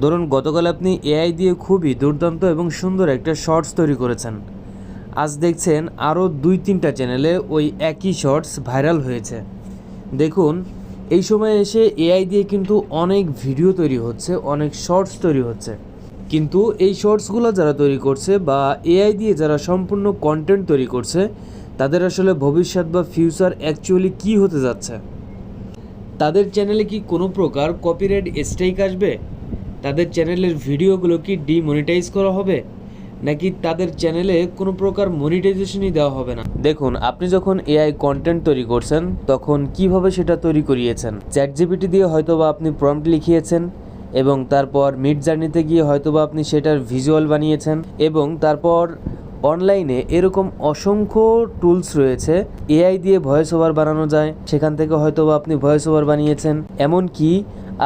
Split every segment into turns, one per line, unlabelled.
ধরুন গতকাল আপনি এআই দিয়ে খুবই দুর্দান্ত এবং সুন্দর একটা শর্টস তৈরি করেছেন, আজ দেখছেন আরও 2-3টা চ্যানেলে ওই একই শর্টস ভাইরাল হয়েছে। দেখুন এই সময় এসে এআই দিয়ে কিন্তু অনেক ভিডিও তৈরি হচ্ছে, অনেক শর্টস তৈরি হচ্ছে, কিন্তু এই শর্টসগুলো যারা তৈরি করছে বা এআই দিয়ে যারা সম্পূর্ণ কন্টেন্ট তৈরি করছে তাদের আসলে ভবিষ্যৎ বা ফিউচার অ্যাকচুয়ালি কী হতে যাচ্ছে? তাদের চ্যানেলে কি কোনো প্রকার কপিরাইট স্ট্রাইক আসবে? তাদের চ্যানেলের ভিডিওগুলো কি ডিমনিটাইজ করা হবে, নাকি তাদের চ্যানেলে কোনো প্রকার মনিটাইজেশনই দেওয়া হবে না? দেখুন, আপনি যখন এআই কন্টেন্ট তৈরি করছেন তখন কিভাবে সেটা তৈরি করিয়েছেন? চ্যাটজিপিটি দিয়ে হয়তোবা আপনি প্রম্পট লিখিয়েছেন এবং তারপর মিড জার্নিতে গিয়ে হয়তোবা আপনি সেটার ভিজুয়াল বানিয়েছেন এবং তারপর অনলাইনে এরকম অসংখ্য টুলস রয়েছে, এআই দিয়ে ভয়েস ওভার বানানো যায়, সেখান থেকে হয়তোবা আপনি ভয়েস ওভার বানিয়েছেন। এমনকি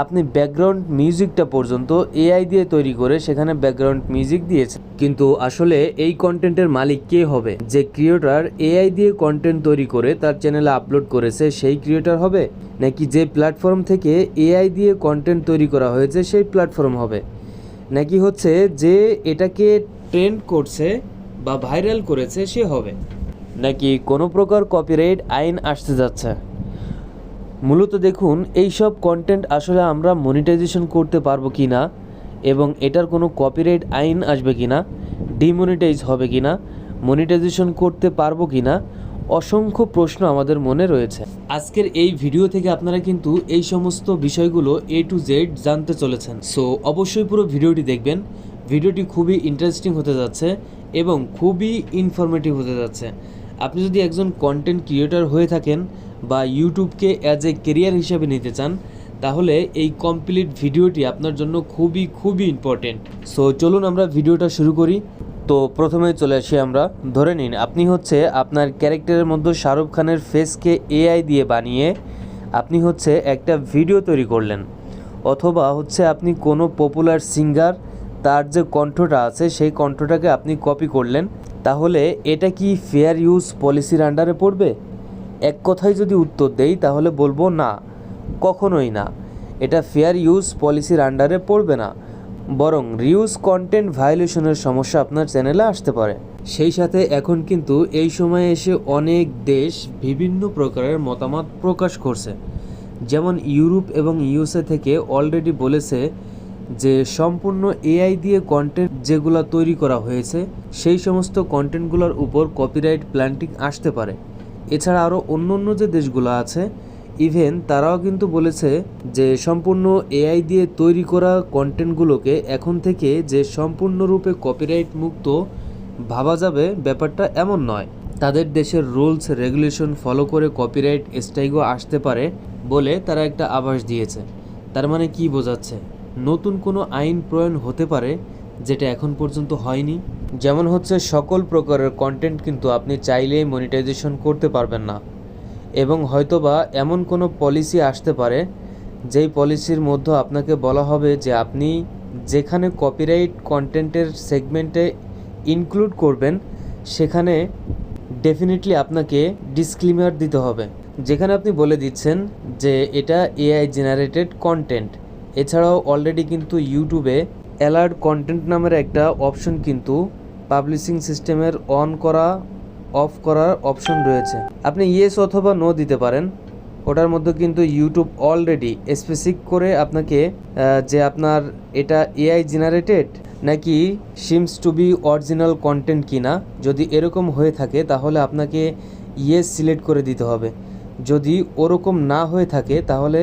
আপনি ব্যাকগ্রাউন্ড মিউজিকটা পর্যন্ত এআই দিয়ে তৈরি করে সেখানে ব্যাকগ্রাউন্ড মিউজিক দিয়েছেন। কিন্তু আসলে এই কন্টেন্টের মালিক কে হবে? যে ক্রিয়েটর এআই দিয়ে কন্টেন্ট তৈরি করে তার চ্যানেলে আপলোড করেছে সেই ক্রিয়েটর হবে, নাকি যে প্ল্যাটফর্ম থেকে এআই দিয়ে কন্টেন্ট তৈরি করা হয়েছে সেই প্ল্যাটফর্ম হবে, নাকি হচ্ছে যে এটাকে ট্রেন্ড করছে বা ভাইরাল করেছে সে হবে, নাকি কোনো প্রকার কপিরাইট আইন আসতে যাচ্ছে? মূলত দেখুন, এই সব কন্টেন্ট আসলে আমরা মনিটাইজেশন করতে পারবো কি না এবং এটার কোনো কপিরাইট আইন আসবে কি না, ডিমনিটাইজ হবে কি না, মনিটাইজেশন করতে পারবো কি না, অসংখ্য প্রশ্ন আমাদের মনে রয়েছে। আজকের এই ভিডিও থেকে আপনারা কিন্তু এই সমস্ত বিষয়গুলো A to Z জানতে চলেছেন। সো অবশ্যই পুরো ভিডিওটি দেখবেন। ভিডিওটি খুবই ইন্টারেস্টিং হতে যাচ্ছে এবং খুবই ইনফরমেটিভ হতে যাচ্ছে। আপনি যদি একজন কন্টেন্ট ক্রিয়েটর হয়ে থাকেন বা ইউটিউবকে অ্যাজ এ কেরিয়ার হিসেবে নিতে চান, তাহলে এই কমপ্লিট ভিডিওটি আপনার জন্য খুবই ইম্পর্টেন্ট। সো চলুন আমরা ভিডিওটা শুরু করি। তো প্রথমে চলে আসি আমরা। ধরে নিন আপনি হচ্ছে আপনার ক্যারেক্টারের মধ্যে শাহরুখ খানের ফেসকে এআই দিয়ে বানিয়ে আপনি হচ্ছে একটা ভিডিও তৈরি করলেন, অথবা হচ্ছে আপনি কোনো পপুলার সিঙ্গার তার যে কণ্ঠটা আছে সেই কণ্ঠটাকে আপনি কপি করলেন। তাহলে এটা কি ফেয়ার ইউজ পলিসির আন্ডারে পড়বে? এক কথায় যদি উত্তর দেই তাহলে বলবো না, কখনোই না। এটা ফেয়ার ইউজ পলিসির আন্ডারে পড়বে না, বরং রিউজ কন্টেন্ট ভায়োলেশনের সমস্যা আপনার চ্যানেলে আসতে পারে। সেই সাথে এখন কিন্তু এই সময়ে এসে অনেক দেশ বিভিন্ন প্রকারের মতামত প্রকাশ করছে। যেমন ইউরোপ এবং ইউএসএ থেকে অলরেডি বলেছে যে সম্পূর্ণ এআই দিয়ে কন্টেন্ট যেগুলো তৈরি করা হয়েছে সেই সমস্ত কন্টেন্টগুলোর উপর কপিরাইট প্ল্যান্টিং আসতে পারে। এছাড়া আরও অন্য যে দেশগুলো আছে ইভেন তারাও কিন্তু বলেছে যে সম্পূর্ণ এআই দিয়ে তৈরি করা কন্টেন্টগুলোকে এখন থেকে যে সম্পূর্ণরূপে কপিরাইট মুক্ত ভাবা যাবে ব্যাপারটা এমন নয়। তাদের দেশের রুলস রেগুলেশন ফলো করে কপিরাইট স্ট্রাইকও আসতে পারে বলে তারা একটা আভাস দিয়েছে। তার মানে কি বোঝাচ্ছে? নতুন কোনো আইন প্রণয়ন হতে পারে যেটা এখন পর্যন্ত হয়নি। যেমন হচ্ছে সকল প্রকারের কন্টেন্ট কিন্তু আপনি চাইলেই মনিটাইজেশন করতে পারবেন না, এবং হয়তোবা এমন কোনো পলিসি আসতে পারে যেই পলিসির মধ্যে আপনাকে বলা হবে যে আপনি যেখানে কপিরাইট কন্টেন্টের সেগমেন্টে ইনক্লুড করবেন সেখানে ডেফিনেটলি আপনাকে ডিসক্লেমার দিতে হবে, যেখানে আপনি বলে দিচ্ছেন যে এটা এআই জেনারেটেড কন্টেন্ট। এছাড়াও অলরেডি কিন্তু ইউটিউবে অ্যালার্ট কন্টেন্ট নামের একটা অপশন কিন্তু পাবলিশিং সিস্টেমের অন করা অফ করার অপশন রয়েছে। আপনি ইয়েস অথবা নো দিতে পারেন। ওটার মধ্যে কিন্তু ইউটিউব অলরেডি স্পেসিফিক করে আপনাকে যে আপনার এটা এআই জেনারেটেড নাকি seems to be original content কিনা, যদি এরকম হয়ে থাকে তাহলে আপনাকে ইয়েস সিলেক্ট করে দিতে হবে। যদি ওরকম না হয়ে থাকে তাহলে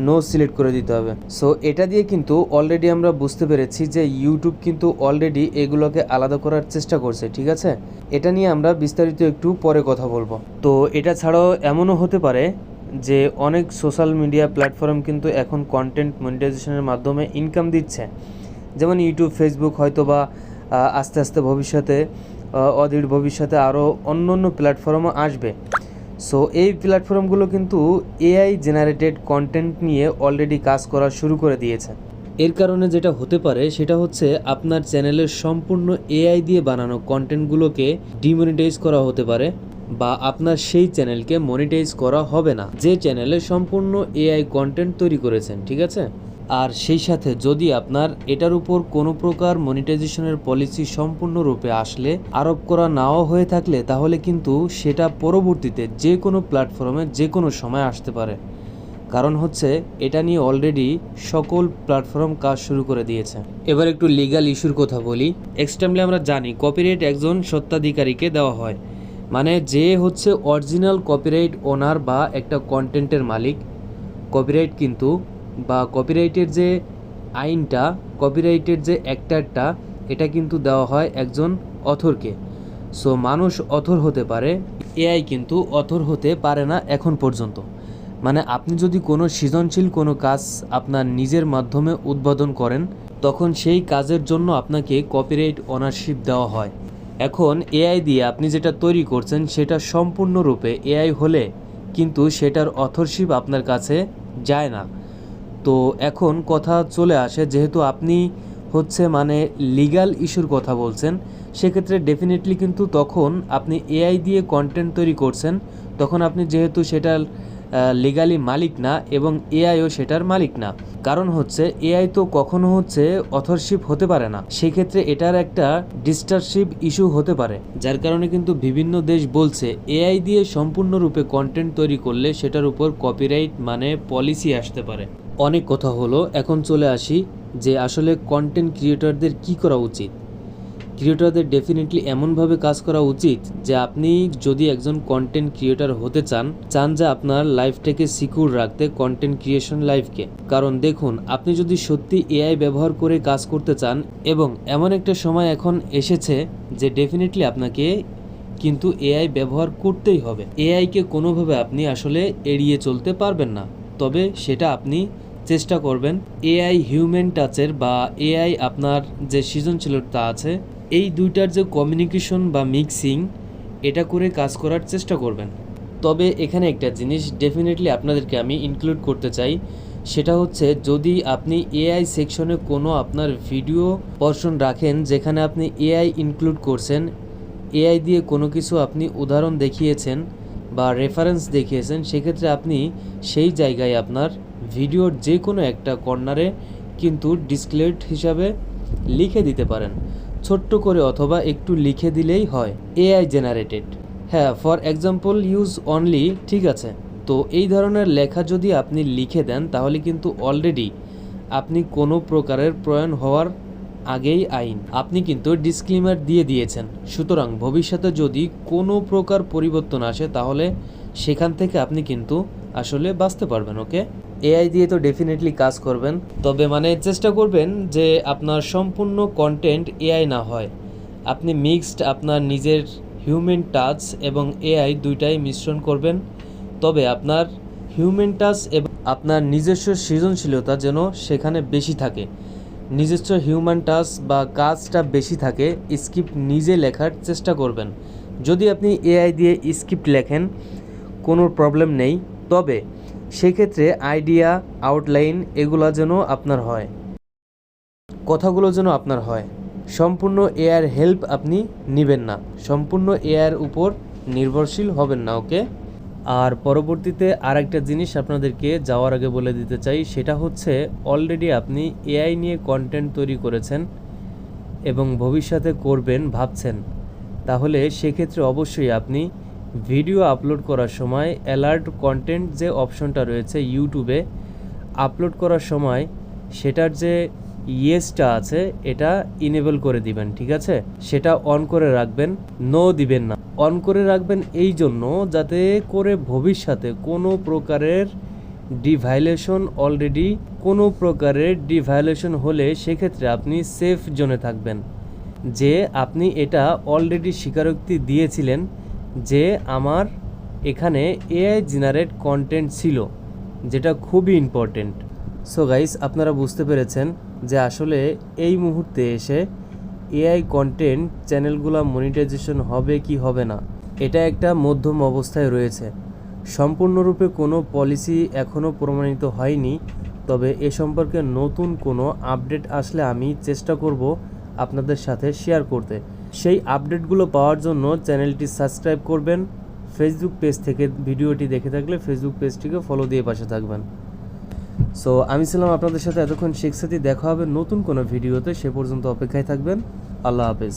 নো সিলেক্ট করে দিতে হবে। সো এটা দিয়ে কিন্তু অলরেডি আমরা বুঝতে পেরেছি যে ইউটিউব কিন্তু অলরেডি এগুলোকে আলাদা করার চেষ্টা করছে, ঠিক আছে? এটা নিয়ে আমরা বিস্তারিত একটু পরে কথা বলবো। তো এটা ছাড়াও এমনও হতে পারে যে অনেক সোশ্যাল মিডিয়া প্ল্যাটফর্ম কিন্তু এখন কন্টেন্ট মনিটাইজেশনের মাধ্যমে ইনকাম দিচ্ছে। যেমন ইউটিউব, ফেসবুক, হয়তো বা আস্তে আস্তে ভবিষ্যতে অদূর ভবিষ্যতে আরও অন্য প্ল্যাটফর্মও আসবে। সো এই প্ল্যাটফর্মগুলো কিন্তু এআই জেনারেটেড কন্টেন্ট নিয়ে অলরেডি কাজ করা শুরু করে দিয়েছে। এর কারণে যেটা হতে পারে সেটা হচ্ছে আপনার চ্যানেলের সম্পূর্ণ এআই দিয়ে বানানো কন্টেন্টগুলোকে ডিমনিটাইজ করা হতে পারে, বা আপনার সেই চ্যানেলকে মনিটাইজ করা হবে না যে চ্যানেলে সম্পূর্ণ এআই কন্টেন্ট তৈরি করেছেন, ঠিক আছে? আর সেই সাথে যদি আপনার এটার উপর কোনো প্রকার মনিটাইজেশনের পলিসি সম্পূর্ণরূপে আসলে আরোপ করা নাও হয়ে থাকলে তাহলে কিন্তু সেটা পরবর্তীতে যে কোনো প্ল্যাটফর্মে যে কোনো সময় আসতে পারে। কারণ হচ্ছে এটা নিয়ে অলরেডি সকল প্ল্যাটফর্ম কাজ শুরু করে দিয়েছে। এবার একটু লিগ্যাল ইস্যুর কথা বলি। এক্সট্রিমলি আমরা জানি কপিরাইট একজন স্বত্বাধিকারীকে দেওয়া হয়, মানে যে হচ্ছে অরিজিনাল কপিরাইট ওনার বা একটা কন্টেন্টের মালিক। কপিরাইট কিন্তু বা কপিরাইটের যে আইনটা, কপিরাইটের যে অ্যাক্টারটা, এটা কিন্তু দেওয়া হয় একজন অথরকে। সো মানুষ অথর হতে পারে, এআই কিন্তু অথর হতে পারে না এখন পর্যন্ত। মানে আপনি যদি কোনো সৃজনশীল কোনো কাজ আপনার নিজের মাধ্যমে উদ্বোধন করেন তখন সেই কাজের জন্য আপনাকে কপিরাইট ওনারশিপ দেওয়া হয়। এখন এআই দিয়ে আপনি যেটা তৈরি করছেন সেটা সম্পূর্ণরূপে এআই হলে কিন্তু সেটার অথরশিপ আপনার কাছে যায় না। তো এখন কথা চলে আসে, যেহেতু আপনি হচ্ছে মানে লিগ্যাল ইস্যুর কথা বলছেন, সেক্ষেত্রে ডেফিনেটলি কিন্তু তখন আপনি এআই দিয়ে কন্টেন্ট তৈরি করছেন, তখন আপনি যেহেতু সেটার লিগালি মালিক না এবং এআইও সেটার মালিক না। কারণ হচ্ছে এআই তো কখনো হচ্ছে অথরশিপ হতে পারে না, সেক্ষেত্রে এটার একটা ডিস্টারশিপ ইস্যু হতে পারে। যার কারণে কিন্তু বিভিন্ন দেশ বলছে এআই দিয়ে সম্পূর্ণরূপে কন্টেন্ট তৈরি করলে সেটার উপর কপিরাইট মানে পলিসি আসতে পারে। অনেক কথা হলো, এখন চলে আসি যে আসলে কন্টেন্ট ক্রিয়েটরদের কি করা উচিত। ক্রিয়েটরদের ডেফিনেটলি এমনভাবে কাজ করা উচিত যে আপনি যদি একজন কন্টেন্ট ক্রিয়েটর হতে চান যে আপনার লাইফটাকে সিকিউর রাখতে কন্টেন্ট ক্রিয়েশন লাইফকে। কারণ দেখুন, আপনি যদি সত্যি এআই ব্যবহার করে কাজ করতে চান, এবং এমন একটা সময় এখন এসেছে যে ডেফিনেটলি আপনাকে কিন্তু এআই ব্যবহার করতেই হবে। এআইকে কোনোভাবে আপনি আসলে এড়িয়ে চলতে পারবেন না, তবে সেটা আপনি চেষ্টা করবেন এআই হিউম্যান টাচের বা এআই আপনার যে সৃজনশীলতা আছে এই দুইটার যে কমিউনিকেশন বা মিক্সিং, এটা করে কাজ করার চেষ্টা করবেন। তবে এখানে একটা জিনিস ডেফিনেটলি আপনাদেরকে আমি ইনক্লুড করতে চাই, সেটা হচ্ছে যদি আপনি এআই সেকশনে কোনো আপনার ভিডিও পোরশন রাখেন যেখানে আপনি এআই ইনক্লুড করছেন, এআই দিয়ে কোনো কিছু আপনি উদাহরণ দেখিয়েছেন বা রেফারেন্স দেখিয়েছেন, সেক্ষেত্রে আপনি সেই জায়গায় আপনার ভিডিওর যে কোনো একটা কর্নারে কিন্তু ডিসক্লেম হিসাবে লিখে দিতে পারেন, ছোট্ট করে অথবা একটু লিখে দিলেই হয় এআই জেনারেটেড। হ্যাঁ, ফর এক্সাম্পল ইউজ অনলি, ঠিক আছে। তো এই ধরনের লেখা যদি আপনি লিখে দেন তাহলে কিন্তু অলরেডি আপনি কোনো প্রকারের প্রয়োগ হওয়ার আগেই আইন আপনি কিন্তু ডিসক্লেমার দিয়ে দিয়েছেন। সুতরাং ভবিষ্যতে যদি কোনো প্রকার পরিবর্তন আসে তাহলে সেখান থেকে আপনি কিন্তু আসলে বাঁচতে পারবেন। ওকে, এআই দিয়ে তো ডেফিনেটলি কাজ করবেন, তবে মানে চেষ্টা করবেন যে আপনার সম্পূর্ণ কন্টেন্ট এআই না হয়, আপনি মিক্সড আপনার নিজের হিউম্যান টাচ এবং এআই দুইটাই মিশ্রণ করবেন। তবে আপনার হিউম্যান টাচ এবং আপনার নিজস্ব সৃজনশীলতা যেন সেখানে বেশি থাকে, নিজস্ব হিউম্যান টাচ বা কাজটা বেশি থাকে। স্ক্রিপ্ট নিজে লেখার চেষ্টা করবেন। যদি আপনি এআই দিয়ে স্ক্রিপ্ট লেখেন কোনো প্রবলেম নেই, তবে সেক্ষেত্রে আইডিয়া, আউটলাইন এগুলো যেন আপনার হয়, কথাগুলো যেন আপনার হয়। সম্পূর্ণ এআইয়ের হেল্প আপনি নেবেন না, সম্পূর্ণ এআইয়ের উপর নির্ভরশীল হবেন না। ওকে, আর পরবর্তীতে আর একটা জিনিস আপনাদেরকে যাওয়ার আগে বলে দিতে চাই, সেটা হচ্ছে অলরেডি আপনি এআই নিয়ে কন্টেন্ট তৈরি করেছেন এবং ভবিষ্যতে করবেন ভাবছেন, তাহলে সেক্ষেত্রে অবশ্যই আপনি ভিডিও আপলোড করার সময় অ্যালার্ট কন্টেন্ট যে অপশনটা রয়েছে ইউটিউবে আপলোড করার সময়, সেটার যে ইয়েসটা আছে এটা ইনেবল করে দিবেন, ঠিক আছে। সেটা অন করে রাখবেন, নো দিবেন না, অন করে রাখবেন এই জন্য যাতে করে ভবিষ্যতে কোনো প্রকারের ডিভাইলেশন হলে সেক্ষেত্রে আপনি সেফ জোনে থাকবেন, যে আপনি এটা অলরেডি স্বীকারোক্তি দিয়েছিলেন যে আমার এখানে এআই জেনারেট কন্টেন্ট ছিল, যেটা খুবই ইম্পর্টেন্ট। সো গাইস, আপনারা বুঝতে পেরেছেন যে আসলে এই মুহূর্তে এসে এআই কন্টেন্ট চ্যানেলগুলো মনিটাইজেশন হবে কি হবে না, এটা একটা মধ্যম অবস্থায় রয়েছে। সম্পূর্ণরূপে কোনো পলিসি এখনও প্রমাণিত হয়নি, তবে এ সম্পর্কে নতুন কোনো আপডেট আসলে আমি চেষ্টা করব আপনাদের সাথে শেয়ার করতে। সেই আপডেটগুলো পাওয়ার জন্য চ্যানেলটি সাবস্ক্রাইব করবেন। ফেসবুক পেজ থেকে ভিডিওটি দেখে থাকলে ফেসবুক পেজটিকে ফলো দিয়ে পাশে থাকবেন। সো আমি ছিলাম আপনাদের সাথে এতক্ষণ শেখ সাথী। দেখা হবে নতুন কোনো ভিডিওতে, সে পর্যন্ত অপেক্ষায় থাকবেন। আল্লাহ হাফেজ।